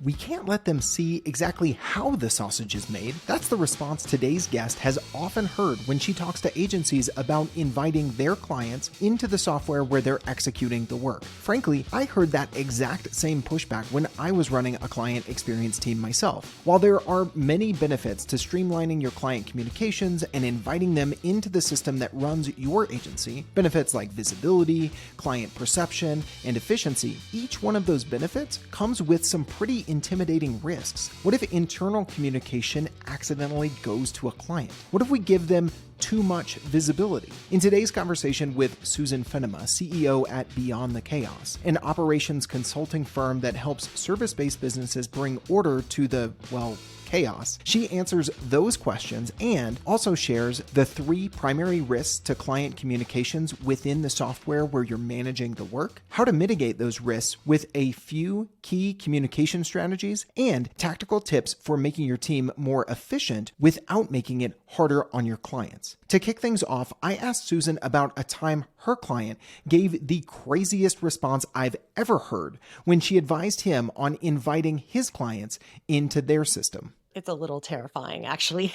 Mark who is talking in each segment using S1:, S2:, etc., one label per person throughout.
S1: we can't let them see exactly how the sausage is made. That's the response today's guest has often heard when she talks to agencies about inviting their clients into the software where they're executing the work. Frankly, I heard that exact same pushback when I was running a client experience team myself. While there are many benefits to streamlining your client communications and inviting them into the system that runs your agency, benefits like visibility, client perception, and efficiency, each one of those benefits comes with some pretty intimidating risks. What if internal communication accidentally goes to a client? What if we give them too much visibility? In today's conversation with Susan Fennema, CEO at Beyond the Chaos, an operations consulting firm that helps service-based businesses bring order to the, chaos, she answers those questions and also shares the 3 primary risks to client communications within the software where you're managing the work, how to mitigate those risks with a few key communication strategies, and tactical tips for making your team more efficient without making it harder on your clients. To kick things off, I asked Susan about a time her client gave the craziest response I've ever heard when she advised him on inviting his clients into their system.
S2: It's a little terrifying, actually.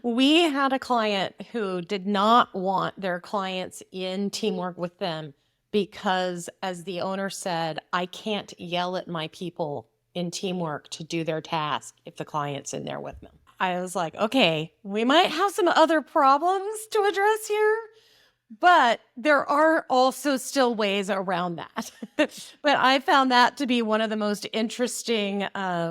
S2: We had a client who did not want their clients in teamwork with them because, as the owner said, I can't yell at my people in teamwork to do their task if the client's in there with them. I was like, okay, we might have some other problems to address here, but there are also still ways around that. But I found that to be one of the most interesting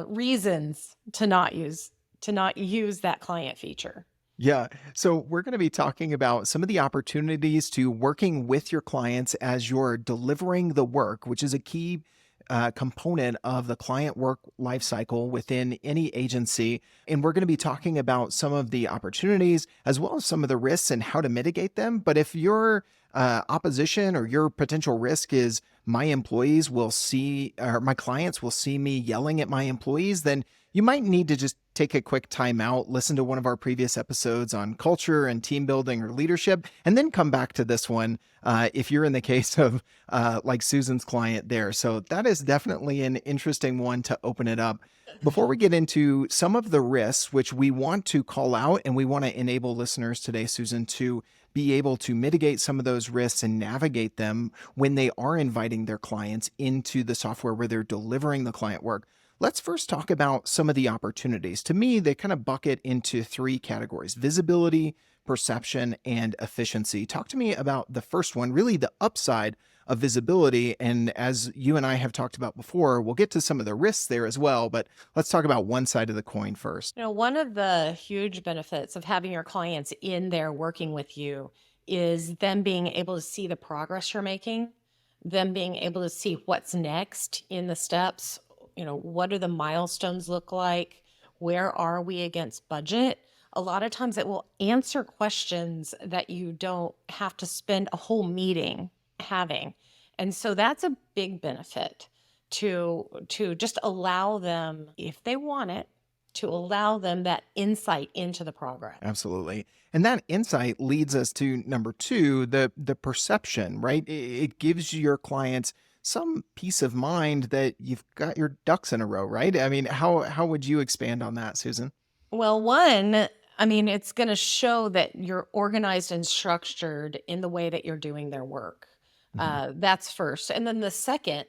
S2: reasons to not use that client feature.
S1: Yeah. So we're going to be talking about some of the opportunities to working with your clients as you're delivering the work, which is a key component of the client work lifecycle within any agency. And we're going to be talking about some of the opportunities as well as some of the risks and how to mitigate them. But if your opposition or your potential risk is my employees will see, or my clients will see me yelling at my employees, then you might need to just take a quick time out, listen to one of our previous episodes on culture and team building or leadership, and then come back to this one if you're in the case of like Susan's client there. So that is definitely an interesting one to open it up. Before we get into some of the risks, which we want to call out and we want to enable listeners today, Susan, to be able to mitigate some of those risks and navigate them when they are inviting their clients into the software where they're delivering the client work. Let's first talk about some of the opportunities. To me, they kind of bucket into 3 categories: visibility, perception, and efficiency. Talk to me about the first one, really the upside of visibility. And as you and I have talked about before, we'll get to some of the risks there as well, but let's talk about one side of the coin first.
S2: One of the huge benefits of having your clients in there working with you is them being able to see the progress you're making, them being able to see what's next in the steps. What do the milestones look like? Where are we against budget? A lot of times it will answer questions that you don't have to spend a whole meeting having. And so that's a big benefit to just allow them, if they want it, to allow them that insight into the progress.
S1: Absolutely. And that insight leads us to number 2, the perception, right? It gives your clients some peace of mind that you've got your ducks in a row, right? I mean, how would you expand on that, Susan?
S2: Well, one, it's going to show that you're organized and structured in the way that you're doing their work. That's first. And then the second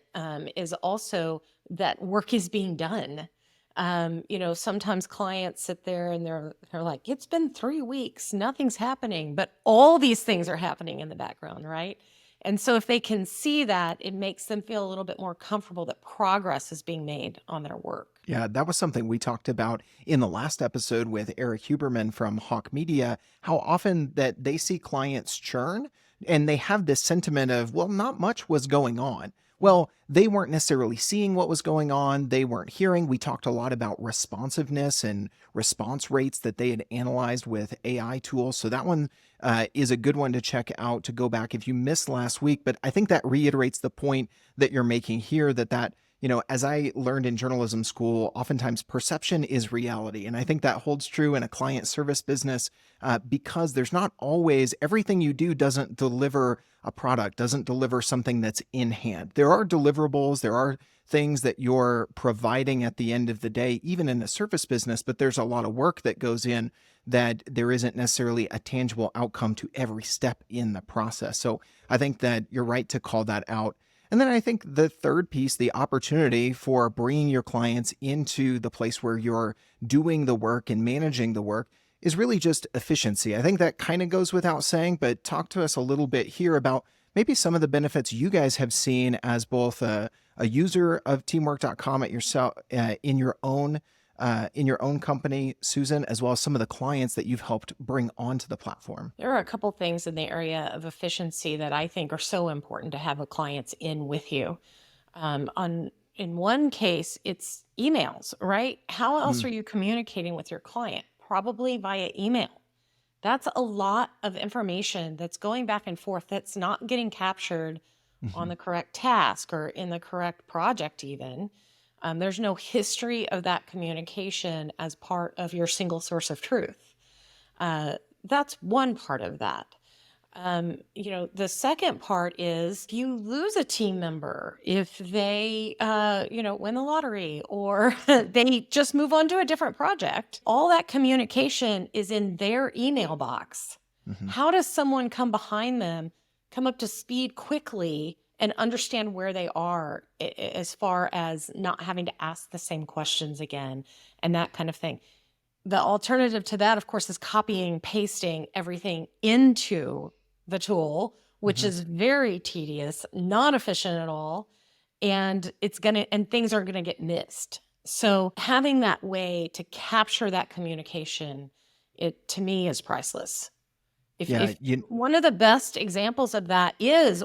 S2: is also that work is being done. Sometimes clients sit there and they're like, it's been 3 weeks, nothing's happening, but all these things are happening in the background, right? And so if they can see that, it makes them feel a little bit more comfortable that progress is being made on their work.
S1: Yeah, that was something we talked about in the last episode with Eric Huberman from Hawk Media, how often that they see clients churn and they have this sentiment of, well, not much was going on. Well, they weren't necessarily seeing what was going on. They weren't hearing. We talked a lot about responsiveness and response rates that they had analyzed with AI tools. So that one is a good one to check out, to go back if you missed last week. But I think that reiterates the point that you're making here, that as I learned in journalism school, oftentimes perception is reality. And I think that holds true in a client service business because there's not always, everything you do doesn't deliver a product, doesn't deliver something that's in hand. There are deliverables, there are things that you're providing at the end of the day, even in a service business, but there's a lot of work that goes in that there isn't necessarily a tangible outcome to every step in the process. So I think that you're right to call that out. And then I think the third piece, the opportunity for bringing your clients into the place where you're doing the work and managing the work, is really just efficiency. I think that kind of goes without saying, but talk to us a little bit here about maybe some of the benefits you guys have seen as both a user of teamwork.com at yourself in your own company, Susan, as well as some of the clients that you've helped bring onto the platform.
S2: There are a couple things in the area of efficiency that I think are so important to have a clients in with you. In one case, it's emails, right? How else are you communicating with your client? Probably via email. That's a lot of information that's going back and forth that's not getting captured on the correct task or in the correct project even. There's no history of that communication as part of your single source of truth. That's one part of that. The second part is if you lose a team member, if they, win the lottery or they just move on to a different project, all that communication is in their email box. How does someone come behind them, come up to speed quickly and understand where they are as far as not having to ask the same questions again and that kind of thing? The alternative to that, of course, is copying, pasting everything into the tool, which is very tedious, not efficient at all, and things are gonna get missed. So having that way to capture that communication, it to me is priceless. If one of the best examples of that is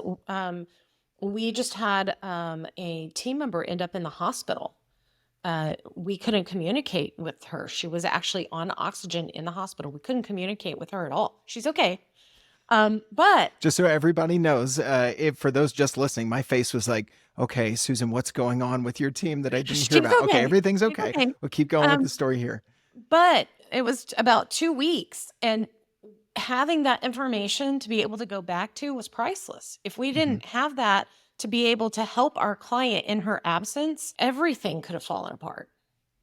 S2: we just had a team member end up in the hospital. We couldn't communicate with her. She was actually on oxygen in the hospital. We couldn't communicate with her at all. She's okay. But
S1: just so everybody knows, for those just listening, my face was like, okay, Susan, what's going on with your team that I didn't hear about? Okay, everything's okay. We'll keep going with the story here.
S2: But it was about 2 weeks, and having that information to be able to go back to was priceless. If we didn't have that to be able to help our client in her absence, everything could have fallen apart.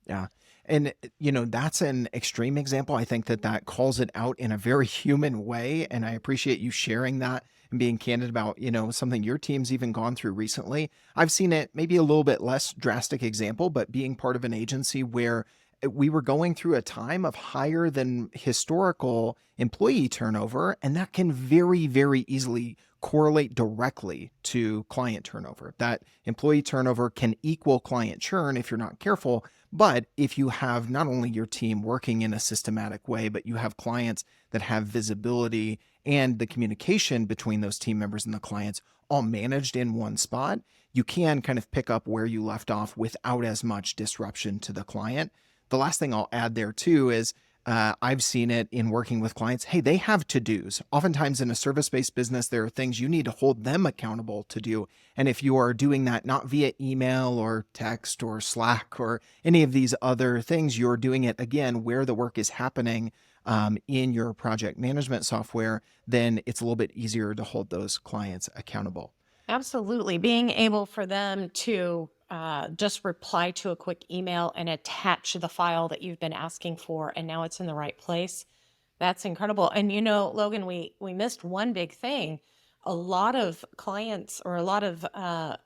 S1: Yeah. And, that's an extreme example. I think that calls it out in a very human way. And I appreciate you sharing that and being candid about, something your team's even gone through recently. I've seen it maybe a little bit less drastic example, but being part of an agency where we were going through a time of higher than historical employee turnover, and that can very, very easily correlate directly to client turnover. That employee turnover can equal client churn if you're not careful. But if you have not only your team working in a systematic way, but you have clients that have visibility and the communication between those team members and the clients all managed in one spot, you can kind of pick up where you left off without as much disruption to the client. The last thing I'll add there too is I've seen it in working with clients. Hey, they have to-dos. Oftentimes in a service-based business, there are things you need to hold them accountable to do. And if you are doing that not via email or text or Slack or any of these other things, you're doing it again where the work is happening in your project management software, then it's a little bit easier to hold those clients accountable.
S2: Absolutely. Being able for them to just reply to a quick email and attach the file that you've been asking for, and now it's in the right place. That's incredible. And Logan, we missed one big thing. A lot of clients or a lot of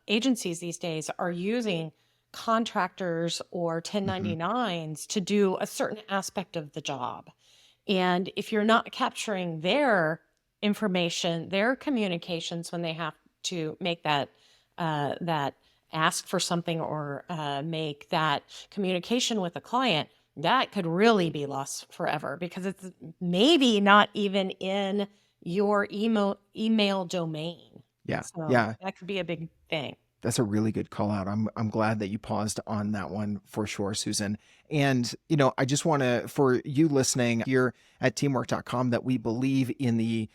S2: agencies these days are using contractors or 1099s to do a certain aspect of the job. And if you're not capturing their information, their communications when they have to make that ask for something or make that communication with a client, that could really be lost forever because it's maybe not even in your email domain.
S1: Yeah.
S2: So
S1: Yeah.
S2: that could be a big thing.
S1: That's a really good call out. I'm glad that you paused on that one for sure, Susan. And, I just want to, for you listening here at teamwork.com, that we believe in the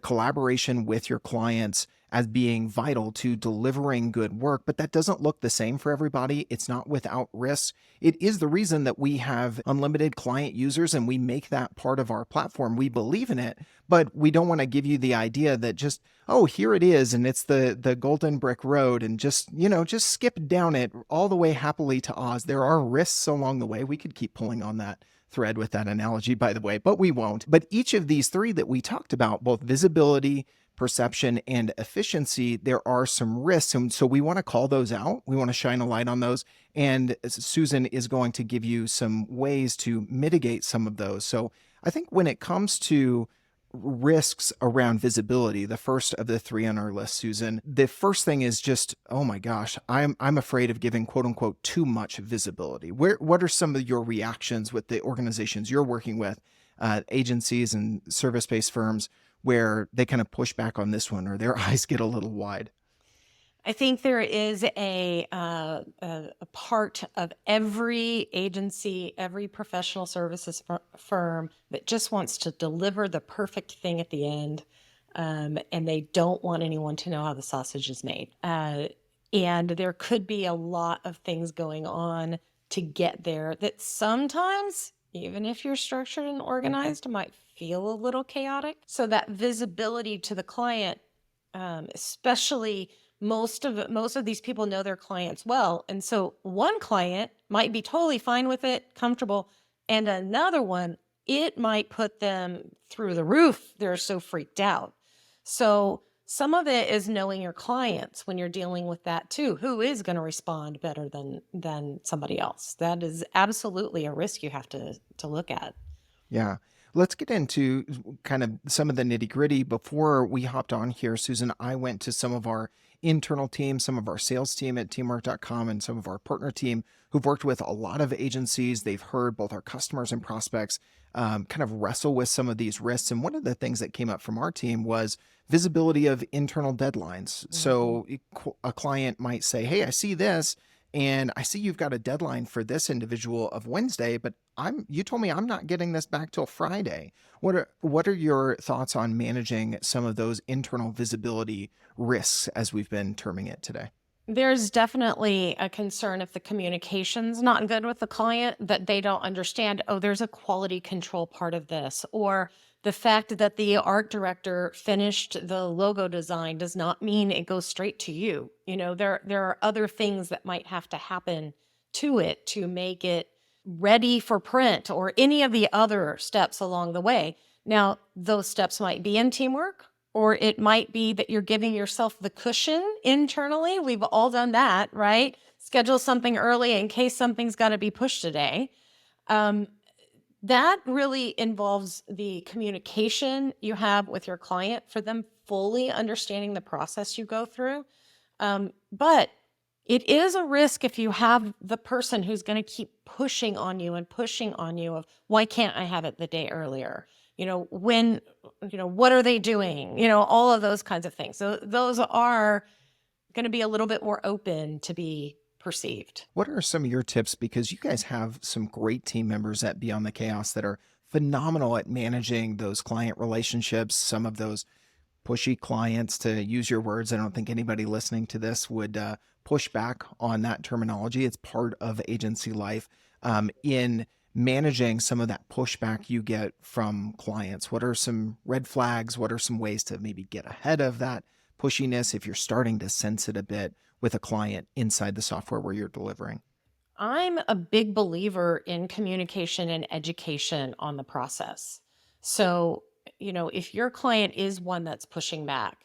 S1: collaboration with your clients as being vital to delivering good work, but that doesn't look the same for everybody. It's not without risks. It is the reason that we have unlimited client users and we make that part of our platform. We believe in it, but we don't want to give you the idea that just, oh, here it is and it's the golden brick road and just skip down it all the way happily to Oz. There are risks along the way. We could keep pulling on that thread with that analogy, by the way, but we won't. But each of these three that we talked about, both visibility, perception, and efficiency, there are some risks. And so we want to call those out. We want to shine a light on those. And Susan is going to give you some ways to mitigate some of those. So I think when it comes to risks around visibility, the first of the three on our list, Susan, the first thing is just, oh my gosh, I'm afraid of giving quote unquote too much visibility. What are some of your reactions with the organizations you're working with, agencies and service-based firms, where they kind of push back on this one or their eyes get a little wide?
S2: I think there is a part of every agency, every professional services firm that just wants to deliver the perfect thing at the end, and they don't want anyone to know how the sausage is made. And there could be a lot of things going on to get there that sometimes, even if you're structured and organized, might feel a little chaotic. So that visibility to the client, especially most of these people know their clients well. And so one client might be totally fine with it, comfortable, and another one, it might put them through the roof. They're so freaked out. So some of it is knowing your clients when you're dealing with that too. Who is going to respond better than somebody else? That is absolutely a risk you have to look at.
S1: Yeah. Let's get into kind of some of the nitty gritty. Before we hopped on here, Susan, I went to some of our internal team, some of our sales team at teamwork.com, and some of our partner team who've worked with a lot of agencies. They've heard both our customers and prospects kind of wrestle with some of these risks. And one of the things that came up from our team was visibility of internal deadlines. Mm-hmm. So a client might say, hey, I see this, and I see you've got a deadline for this individual of Wednesday, but you told me I'm not getting this back till Friday. What are your thoughts on managing some of those internal visibility risks, as we've been terming it today?
S2: There's definitely a concern if the communication's not good with the client, that they don't understand, oh, there's a quality control part of this, or the fact that the art director finished the logo design does not mean it goes straight to you. There are other things that might have to happen to it to make it ready for print, or any of the other steps along the way. Now, those steps might be in teamwork, or it might be that you're giving yourself the cushion internally. We've all done that, right? Schedule something early in case something's got to be pushed today. That really involves the communication you have with your client for them fully understanding the process you go through. But it is a risk if you have the person who's going to keep pushing on you of, why can't I have it the day earlier? What are they doing? All of those kinds of things. So those are going to be a little bit more open to be perceived.
S1: What are some of your tips? Because you guys have some great team members at Beyond the Chaos that are phenomenal at managing those client relationships, some of those pushy clients, to use your words. I don't think anybody listening to this would push back on that terminology. It's part of agency life. In managing some of that pushback you get from clients, what are some red flags? What are some ways to maybe get ahead of that pushiness if you're starting to sense it a bit with a client inside the software where you're delivering?
S2: I'm a big believer in communication and education on the process. So, if your client is one that's pushing back,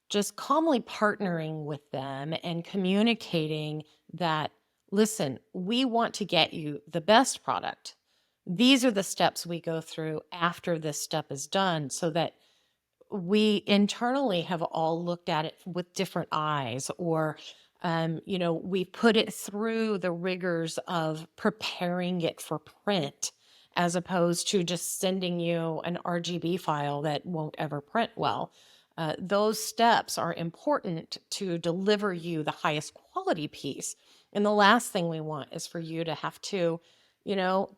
S2: just calmly partnering with them and communicating that, listen, we want to get you the best product. These are the steps we go through after this step is done, so that we internally have all looked at it with different eyes, or we put it through the rigors of preparing it for print, as opposed to just sending you an RGB file that won't ever print well. Those steps are important to deliver you the highest quality piece. And the last thing we want is for you to have to,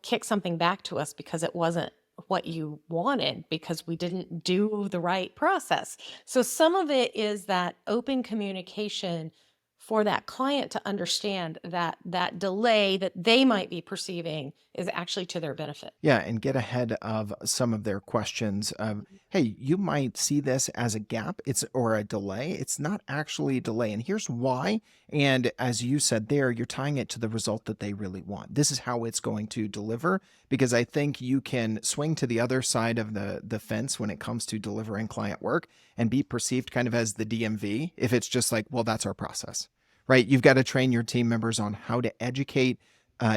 S2: kick something back to us because it wasn't what you wanted because we didn't do the right process. So some of it is that open communication for that client to understand that that delay that they might be perceiving is actually to their benefit.
S1: Yeah, and get ahead of some of their questions of, hey, you might see this as a gap, it's or a delay. It's not actually a delay. And here's why. And as you said there, you're tying it to the result that they really want. This is how it's going to deliver. Because I think you can swing to the other side of the fence when it comes to delivering client work and be perceived kind of as the DMV if it's just like, well, that's our process. Right. You've got to train your team members on how to educate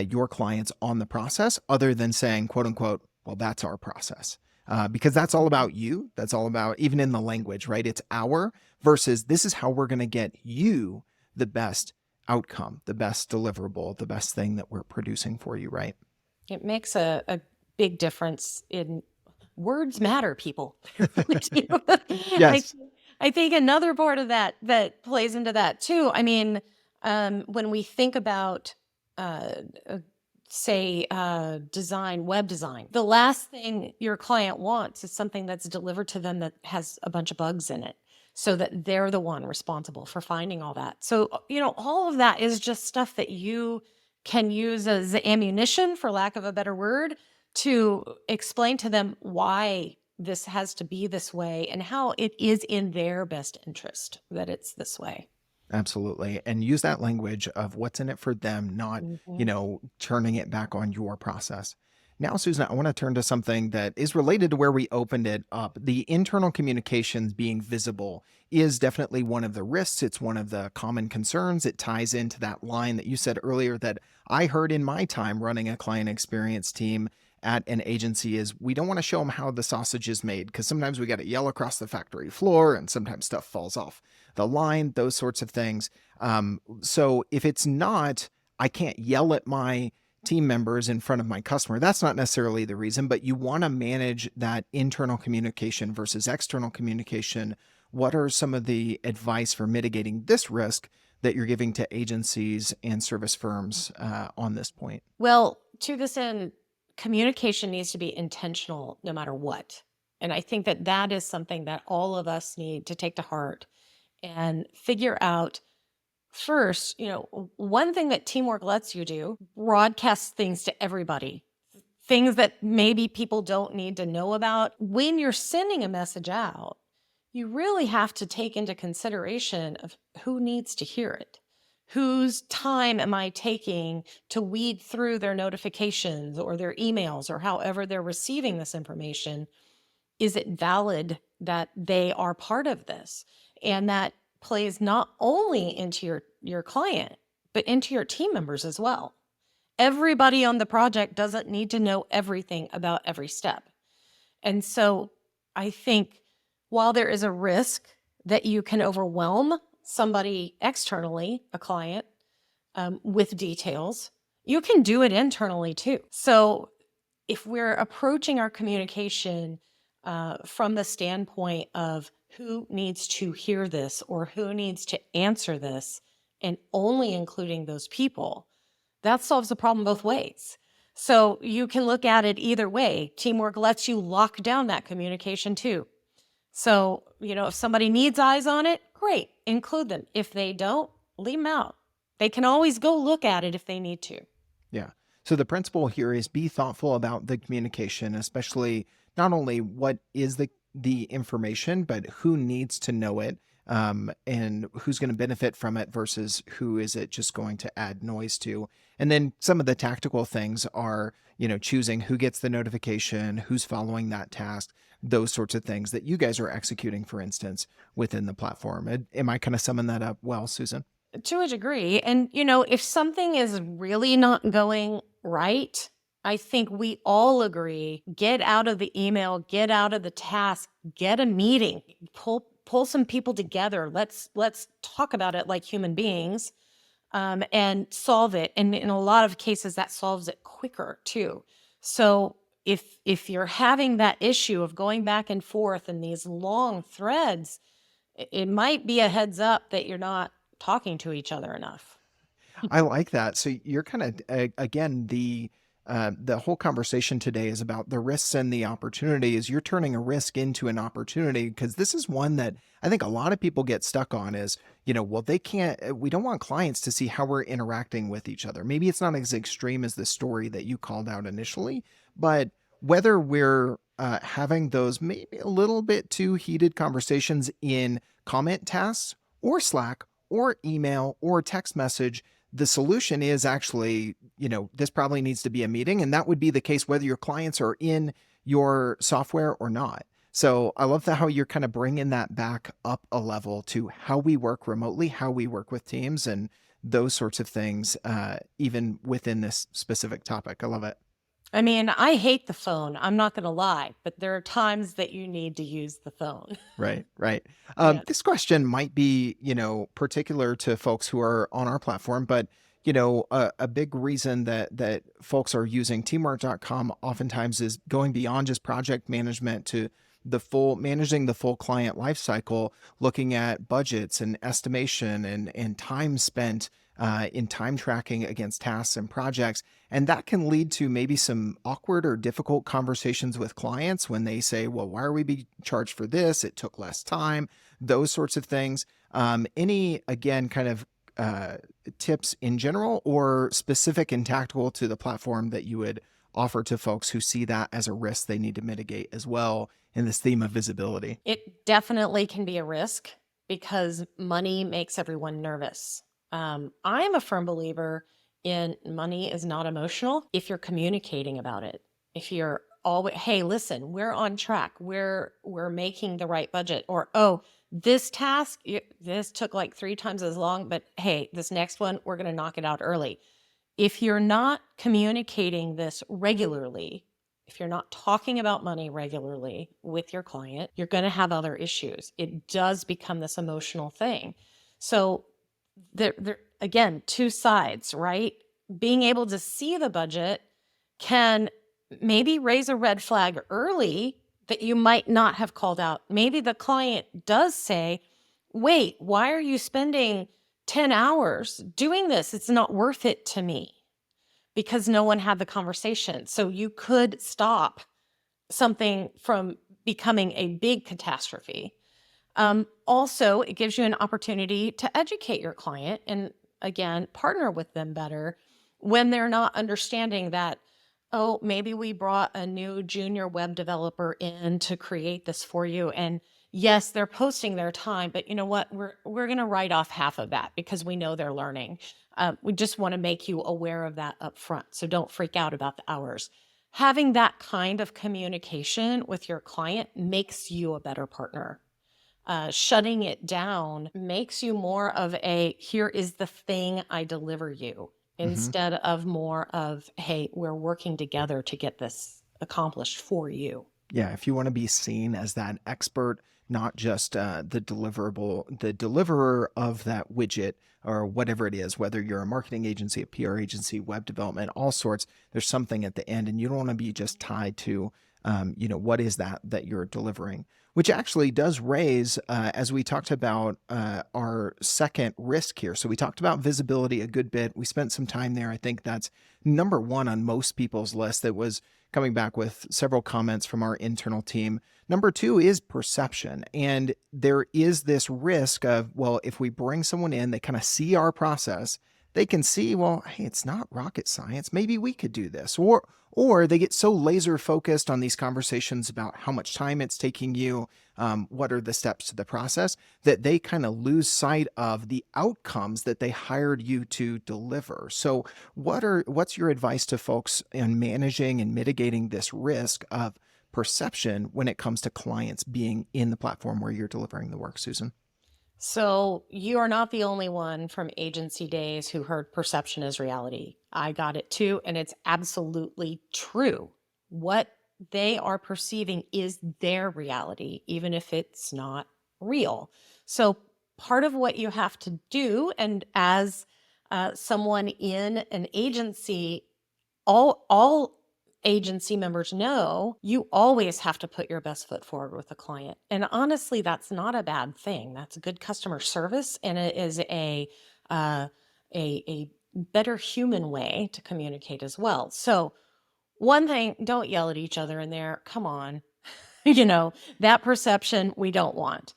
S1: your clients on the process other than saying, quote unquote, well, that's our process. Because that's all about you. That's all about, even in the language, right? It's our versus this is how we're going to get you the best outcome, the best deliverable, the best thing that we're producing for you, right?
S2: It makes a big difference in words matter, people. They really do.
S1: Yes.
S2: I think another part of that that plays into that too. I mean, when we think about, uh, uh, say, web design, the last thing your client wants is something that's delivered to them that has a bunch of bugs in it, so that they're the one responsible for finding all that. So, all of that is just stuff that you can use as ammunition, for lack of a better word, to explain to them why this has to be this way and how it is in their best interest that it's this way.
S1: Absolutely. And use that language of what's in it for them, not,
S2: Mhm.
S1: turning it back on your process. Now, Susan, I want to turn to something that is related to where we opened it up. The internal communications being visible is definitely one of the risks. It's one of the common concerns. It ties into that line that you said earlier that I heard in my time running a client experience team at an agency is we don't want to show them how the sausage is made because sometimes we got to yell across the factory floor and sometimes stuff falls off the line, those sorts of things. So if it's not, I can't yell at my team members in front of my customer. That's not necessarily the reason, but you want to manage that internal communication versus external communication. What are some of the advice for mitigating this risk that you're giving to agencies and service firms on this point?
S2: Well, to this end, communication needs to be intentional no matter what. And I think that that is something that all of us need to take to heart and figure out. First, one thing that teamwork lets you do, broadcast things to everybody, things that maybe people don't need to know about. When you're sending a message out, you really have to take into consideration of who needs to hear it. Whose time am I taking to weed through their notifications or their emails or however they're receiving this information? Is it valid that they are part of this? And that plays not only into your client, but into your team members as well. Everybody on the project doesn't need to know everything about every step. And so I think while there is a risk that you can overwhelm somebody externally, a client, with details, you can do it internally too. So if we're approaching our communication from the standpoint of who needs to hear this or who needs to answer this, and only including those people, that solves the problem both ways. So you can look at it either way. Teamwork lets you lock down that communication too. So, if somebody needs eyes on it, great, include them. If they don't, leave them out. They can always go look at it if they need to.
S1: Yeah. So the principle here is be thoughtful about the communication, especially not only what is the information, but who needs to know it, and who's going to benefit from it versus who is it just going to add noise to. And then some of the tactical things are, choosing who gets the notification, who's following that task, those sorts of things that you guys are executing, for instance, within the platform. Am I kind of summing that up well, Susan?
S2: To a degree. And, if something is really not going right, I think we all agree, get out of the email, get out of the task, get a meeting, pull some people together. Let's talk about it like human beings, and solve it. And in a lot of cases, that solves it quicker too. So if you're having that issue of going back and forth in these long threads, it might be a heads up that you're not talking to each other enough.
S1: I like that. So you're kind of again the the whole conversation today is about the risks and the opportunities. You're turning a risk into an opportunity, because this is one that I think a lot of people get stuck on is, well, we don't want clients to see how we're interacting with each other. Maybe it's not as extreme as the story that you called out initially, but whether we're having those maybe a little bit too heated conversations in comment tasks or Slack or email or text message, the solution is actually, this probably needs to be a meeting. And that would be the case whether your clients are in your software or not. So I love how you're kind of bringing that back up a level to how we work remotely, how we work with teams, and those sorts of things, even within this specific topic. I love it.
S2: I mean, I hate the phone. I'm not going to lie, but there are times that you need to use the phone.
S1: Right, right.
S2: Yeah.
S1: This question might be, particular to folks who are on our platform, but a big reason that folks are using teamwork.com oftentimes is going beyond just project management to managing the full client lifecycle, looking at budgets and estimation and time spent in time tracking against tasks and projects. And that can lead to maybe some awkward or difficult conversations with clients when they say, well, why are we being charged for this? It took less time, those sorts of things. Any, again, kind of tips in general or specific and tactical to the platform that you would offer to folks who see that as a risk they need to mitigate as well in this theme of visibility?
S2: It definitely can be a risk because money makes everyone nervous. I'm a firm believer in money is not emotional if you're communicating about it. If you're always, hey, listen, we're on track. We're making the right budget. Or, oh, this task, this took like 3 times as long, but hey, this next one, we're going to knock it out early. If you're not communicating this regularly, if you're not talking about money regularly with your client, you're going to have other issues. It does become this emotional thing. So there again, 2 sides, right? Being able to see the budget can maybe raise a red flag early that you might not have called out. Maybe the client does say, wait, why are you spending 10 hours doing this? It's not worth it to me, because no one had the conversation. So you could stop something from becoming a big catastrophe. Also, it gives you an opportunity to educate your client and, again, partner with them better when they're not understanding that, oh, maybe we brought a new junior web developer in to create this for you. And yes, they're posting their time, but you know what? We're going to write off half of that because we know they're learning. We just want to make you aware of that up front. So don't freak out about the hours. Having that kind of communication with your client makes you a better partner. Shutting it down makes you more of a, here is the thing I deliver you, instead of more of, hey, we're working together to get this accomplished for you.
S1: Yeah, if you want to be seen as that expert, not just the deliverer of that widget or whatever it is, whether you're a marketing agency, a PR agency, web development, all sorts, there's something at the end, and you don't want to be just tied to, what is that you're delivering, which actually does raise, as we talked about our second risk here. So we talked about visibility a good bit. We spent some time there. I think that's number 1 on most people's list. That was coming back with several comments from our internal team. Number 2 is perception. And there is this risk of, well, if we bring someone in, they kind of see our process, they can see, well, hey, it's not rocket science. Maybe we could do this. Or they get so laser focused on these conversations about how much time it's taking you, what are the steps to the process, that they kind of lose sight of the outcomes that they hired you to deliver. So what's your advice to folks in managing and mitigating this risk of perception when it comes to clients being in the platform where you're delivering the work, Susan?
S2: So you are not the only one from agency days who heard perception is reality. I got it too, and it's absolutely true. What they are perceiving is their reality, even if it's not real. So part of what you have to do, and as someone in an agency, all agency members know, you always have to put your best foot forward with a client. And honestly, that's not a bad thing. That's good customer service, and it is a better human way to communicate as well. So One thing, don't yell at each other in there. Come on. That perception we don't want.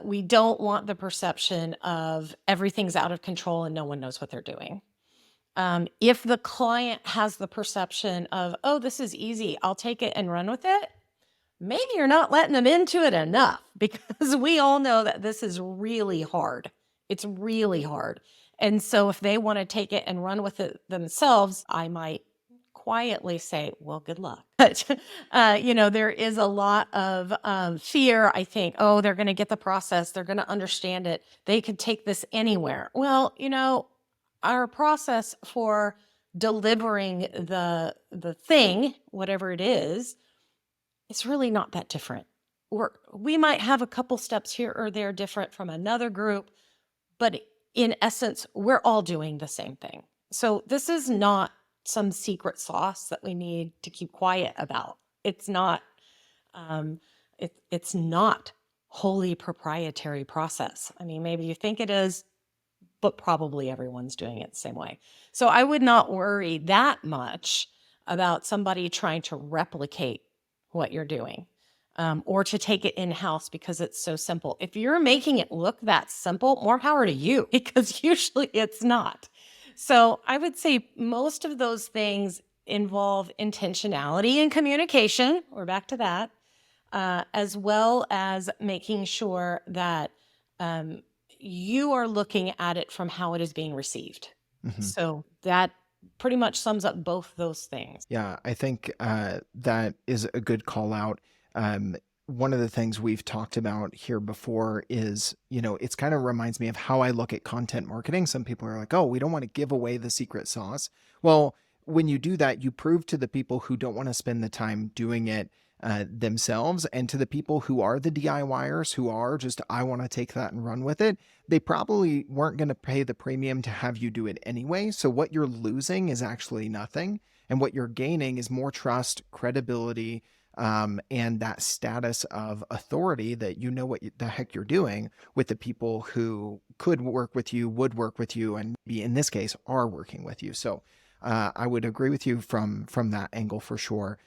S2: We don't want the perception of everything's out of control and no one knows what they're doing. If the client has the perception of, oh, this is easy, I'll take it and run with it, maybe you're not letting them into it enough, because we all know that this is really hard. It's really hard. And so if they want to take it and run with it themselves, I might quietly say, well, good luck. But, there is a lot of fear. I think, oh, they're going to get the process. They're going to understand it. They could take this anywhere. Well, our process for delivering the thing, whatever it is, it's really not that different. We might have a couple steps here or there different from another group, but in essence, we're all doing the same thing. So this is not some secret sauce that we need to keep quiet about. It's not, it's not wholly proprietary process. I mean, maybe you think it is, but probably everyone's doing it the same way. So I would not worry that much about somebody trying to replicate what you're doing, or to take it in-house because it's so simple. If you're making it look that simple, more power to you, because usually it's not. So I would say most of those things involve intentionality and communication. We're back to that, as well as making sure that you are looking at it from how it is being received. So that pretty much sums up both those things.
S1: Yeah, I think that is a good call out. One of the things we've talked about here before is, it's kind of reminds me of how I look at content marketing. Some people are like, oh, we don't want to give away the secret sauce. Well, when you do that, you prove to the people who don't want to spend the time doing it themselves, and to the people who are the DIYers, who are just, I want to take that and run with it, they probably weren't going to pay the premium to have you do it anyway. So what you're losing is actually nothing. And what you're gaining is more trust, credibility, and that status of authority that you know what the heck you're doing with the people who could work with you, would work with you, and maybe in this case are working with you. So I would agree with you from that angle for sure.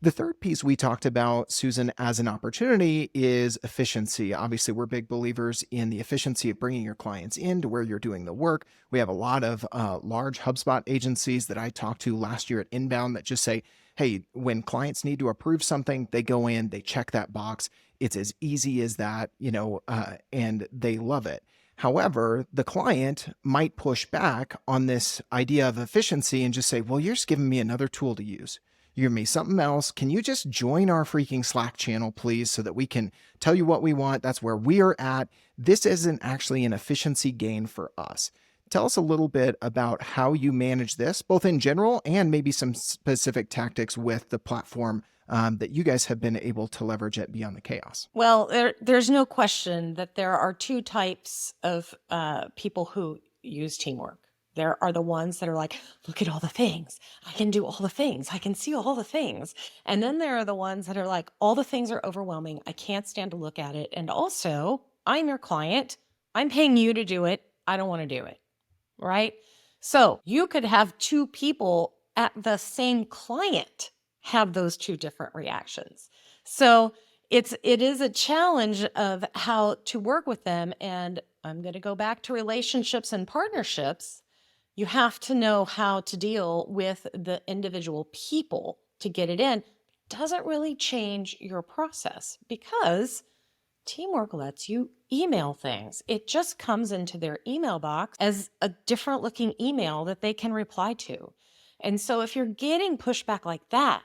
S1: The third piece we talked about, Susan, as an opportunity is efficiency. Obviously, we're big believers in the efficiency of bringing your clients in to where you're doing the work. We have a lot of large HubSpot agencies that I talked to last year at Inbound that just say, hey, when clients need to approve something, they go in, they check that box. It's as easy as that, and they love it. However, the client might push back on this idea of efficiency and just say, well, you're just giving me another tool to use. You give me something else. Can you just join our freaking Slack channel, please, so that we can tell you what we want? That's where we are at. This isn't actually an efficiency gain for us. Tell us a little bit about how you manage this, both in general and maybe some specific tactics with the platform that you guys have been able to leverage at Beyond the Chaos.
S2: Well, there's no question that there are two types of people who use teamwork. There are the ones that are like, look at all the things. I can do all the things. I can see all the things. And then there are the ones that are like, all the things are overwhelming. I can't stand to look at it. And also, I'm your client. I'm paying you to do it. I don't want to do it. Right? So you could have two people at the same client have those two different reactions. So it is a challenge of how to work with them. And I'm going to go back to relationships and partnerships. You have to know how to deal with the individual people to get it in. It doesn't really change your process because teamwork lets you email things. It just comes into their email box as a different looking email that they can reply to. And so if you're getting pushback like that,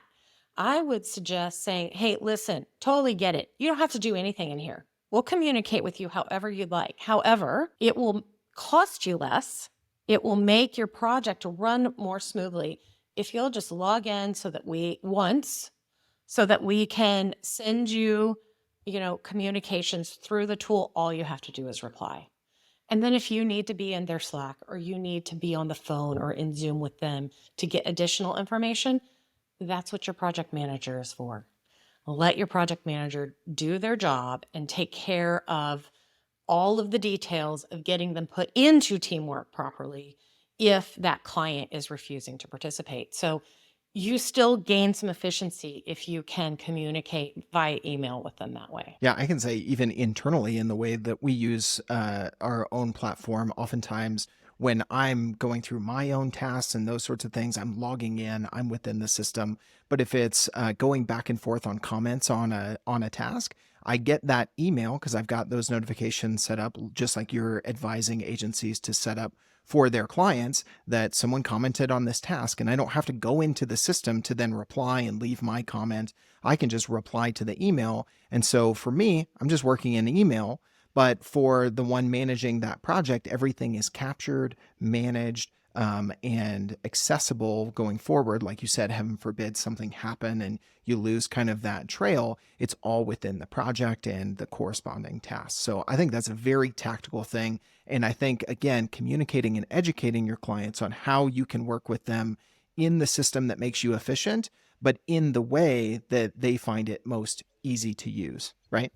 S2: I would suggest saying, hey, listen, totally get it. You don't have to do anything in here. We'll communicate with you however you'd like. However, it will cost you less. It will make your project run more smoothly if you'll just log in so that we can send you, communications through the tool. All you have to do is reply. And then if you need to be in their Slack or you need to be on the phone or in Zoom with them to get additional information, that's what your project manager is for. Let your project manager do their job and take care of all of the details of getting them put into teamwork properly if that client is refusing to participate. So you still gain some efficiency if you can communicate via email with them that way.
S1: Yeah, I can say even internally in the way that we use our own platform, oftentimes when I'm going through my own tasks and those sorts of things, I'm logging in, I'm within the system. But if it's going back and forth on comments on a task, I get that email because I've got those notifications set up, just like you're advising agencies to set up for their clients, that someone commented on this task, and I don't have to go into the system to then reply and leave my comment. I can just reply to the email. And so for me, I'm just working in email. But for the one managing that project, everything is captured, managed, and accessible going forward. Like you said, heaven forbid something happen and you lose kind of that trail. It's all within the project and the corresponding tasks. So I think that's a very tactical thing. And I think, again, communicating and educating your clients on how you can work with them in the system that makes you efficient, but in the way that they find it most easy to use, right?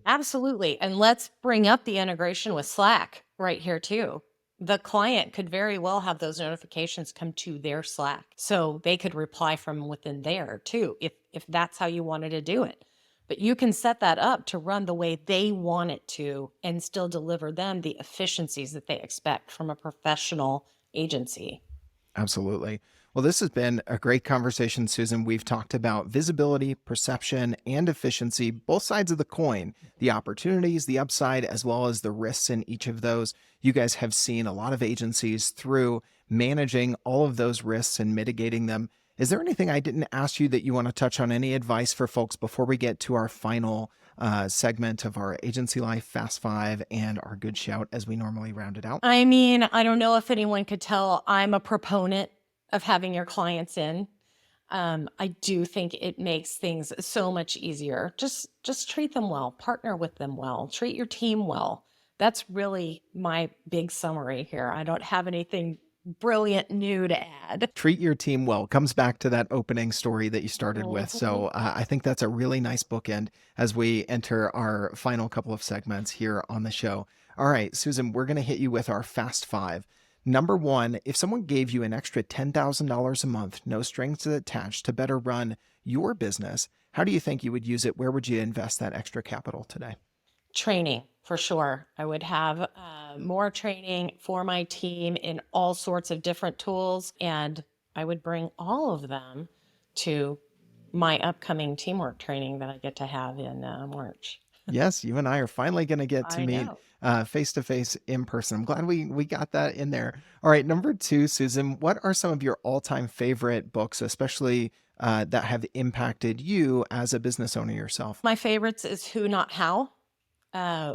S2: Absolutely. And let's bring up the integration with Slack right here too. The client could very well have those notifications come to their Slack. So they could reply from within there too, if that's how you wanted to do it. But you can set that up to run the way they want it to and still deliver them the efficiencies that they expect from a professional agency.
S1: Absolutely. Well, this has been a great conversation, Susan. We've talked about visibility, perception, and efficiency, both sides of the coin, the opportunities, the upside, as well as the risks in each of those. You guys have seen a lot of agencies through managing all of those risks and mitigating them. Is there anything I didn't ask you that you want to touch on? Any advice for folks before we get to our final segment of our Agency Life Fast Five and our Good Shout as we normally round it out?
S2: I mean, I don't know if anyone could tell I'm a proponent of having your clients in. I do think it makes things so much easier. Just treat them well, partner with them well, treat your team well. That's really my big summary here. I don't have anything brilliant new to add.
S1: Treat your team well comes back to that opening story that you started with. So I think that's a really nice bookend as we enter our final couple of segments here on the show. All right, Susan, we're going to hit you with our Fast Five. Number one, if someone gave you an extra $10,000 a month, no strings attached, to better run your business, how do you think you would use it? Where would you invest that extra capital today?
S2: Training, for sure. I would have more training for my team in all sorts of different tools, and I would bring all of them to my upcoming teamwork training that I get to have in March.
S1: Yes, you and I are finally going to get to
S2: I
S1: meet
S2: know.
S1: face to face in person. I'm glad we got that in there. All right, number two, Susan, what are some of your all-time favorite books, especially that have impacted you as a business owner yourself?
S2: My favorites is Who Not How,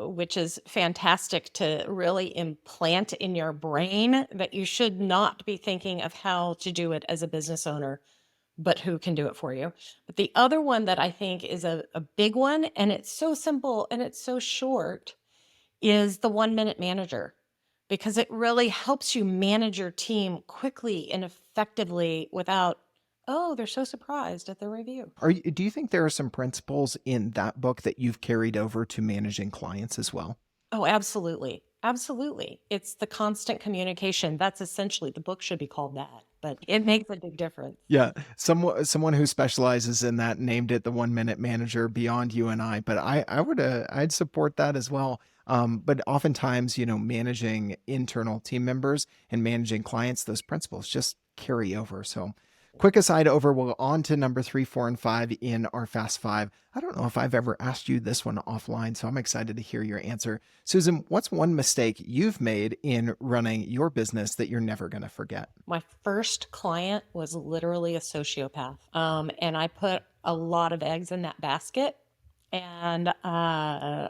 S2: which is fantastic to really implant in your brain that you should not be thinking of how to do it as a business owner, but who can do it for you. But the other one that I think is a big one, and it's so simple and it's so short, is the 1 Minute Manager, because it really helps you manage your team quickly and effectively without, oh, they're so surprised at the review.
S1: Do you think there are some principles in that book that you've carried over to managing clients as well?
S2: Oh, absolutely. Absolutely. It's the constant communication. That's essentially, the book should be called that, but it makes a big difference.
S1: Yeah, someone who specializes in that named it the 1 Minute Manager beyond you and I, but I'd support that as well. But oftentimes, managing internal team members and managing clients, those principles just carry over. So quick aside over, we'll go on to number 3, 4, and 5 in our Fast Five. I don't know if I've ever asked you this one offline, so I'm excited to hear your answer. Susan, what's one mistake you've made in running your business that you're never going to forget?
S2: My first client was literally a sociopath. And I put a lot of eggs in that basket, and I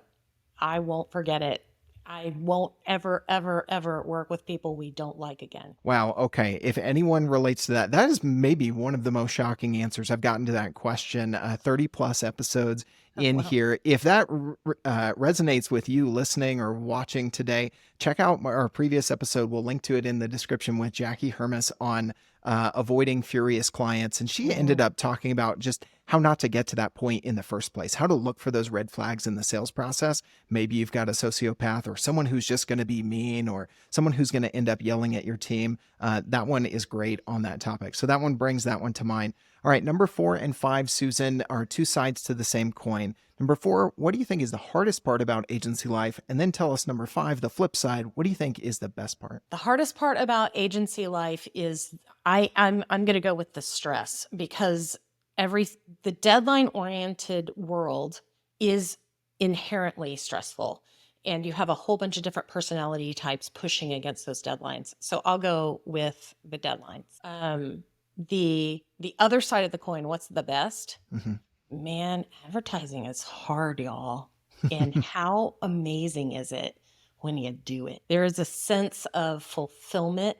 S2: won't forget it. I won't ever, ever, ever work with people we don't like again.
S1: Wow. Okay. If anyone relates to that, that is maybe one of the most shocking answers I've gotten to that question. 30 plus episodes in
S2: Well,
S1: here. If that resonates with you listening or watching today, check out our previous episode. We'll link to it in the description with Jackie Hermes on avoiding furious clients. And she ended
S2: mm,
S1: up talking about just how not to get to that point in the first place, how to look for those red flags in the sales process. Maybe you've got a sociopath or someone who's just going to be mean or someone who's going to end up yelling at your team. That one is great on that topic. So that one brings that one to mind. All right, number 4 and 5, Susan, are two sides to the same coin. Number 4, what do you think is the hardest part about agency life? And then tell us, number 5, the flip side, what do you think is the best part?
S2: the hardest part about agency life is I'm going to go with the stress because the deadline oriented world is inherently stressful, and you have a whole bunch of different personality types pushing against those deadlines. So I'll go with the deadlines. The other side of the coin, what's the best?
S1: Mhm.
S2: Man, advertising is hard, y'all. And how amazing is it when you do it? There is a sense of fulfillment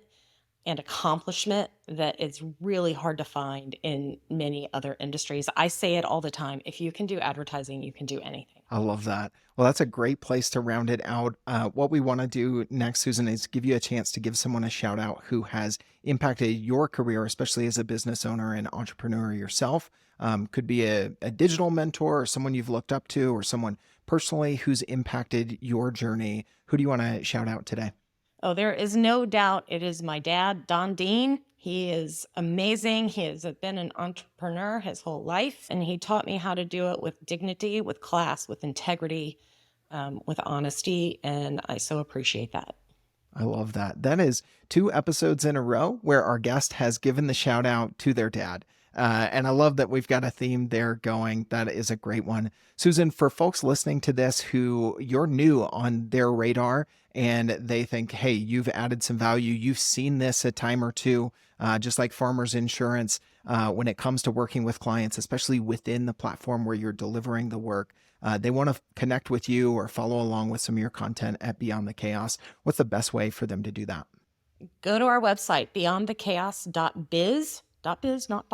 S2: and accomplishment that is really hard to find in many other industries. I say it all the time. If you can do advertising, you can do anything.
S1: I love that. Well, that's a great place to round it out. What we want to do next, Susan, is give you a chance to give someone a shout out who has impacted your career, especially as a business owner and entrepreneur yourself. Could be a digital mentor or someone you've looked up to or someone personally who's impacted your journey. Who do you want to shout out today?
S2: Oh, there is no doubt it is my dad, Don Dean. He is amazing. He has been an entrepreneur his whole life, and he taught me how to do it with dignity, with class, with integrity, with honesty, and I so appreciate that.
S1: I love that. That is 2 episodes in a row where our guest has given the shout out to their dad. And I love that we've got a theme there going. That is a great one. Susan, for folks listening to this who you're new on their radar and they think, hey, you've added some value, you've seen this a time or two, just like Farmers Insurance, when it comes to working with clients, especially within the platform where you're delivering the work. They want to connect with you or follow along with some of your content at Beyond the Chaos. What's the best way for them to do that?
S2: Go to our website, beyondthechaos.biz, .biz, not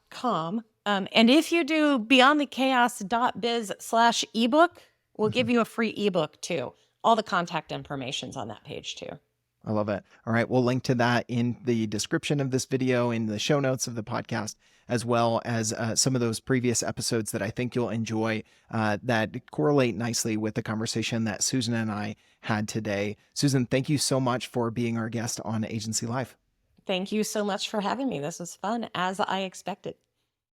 S2: .com. And if you do beyondthechaos.biz/ebook, we'll give you a free ebook too. All the contact information's on that page too.
S1: I love it. All right. We'll link to that in the description of this video, in the show notes of the podcast, as well as some of those previous episodes that I think you'll enjoy that correlate nicely with the conversation that Susan and I had today. Susan, thank you so much for being our guest on Agency Life.
S2: Thank you so much for having me. This was fun, as I expected.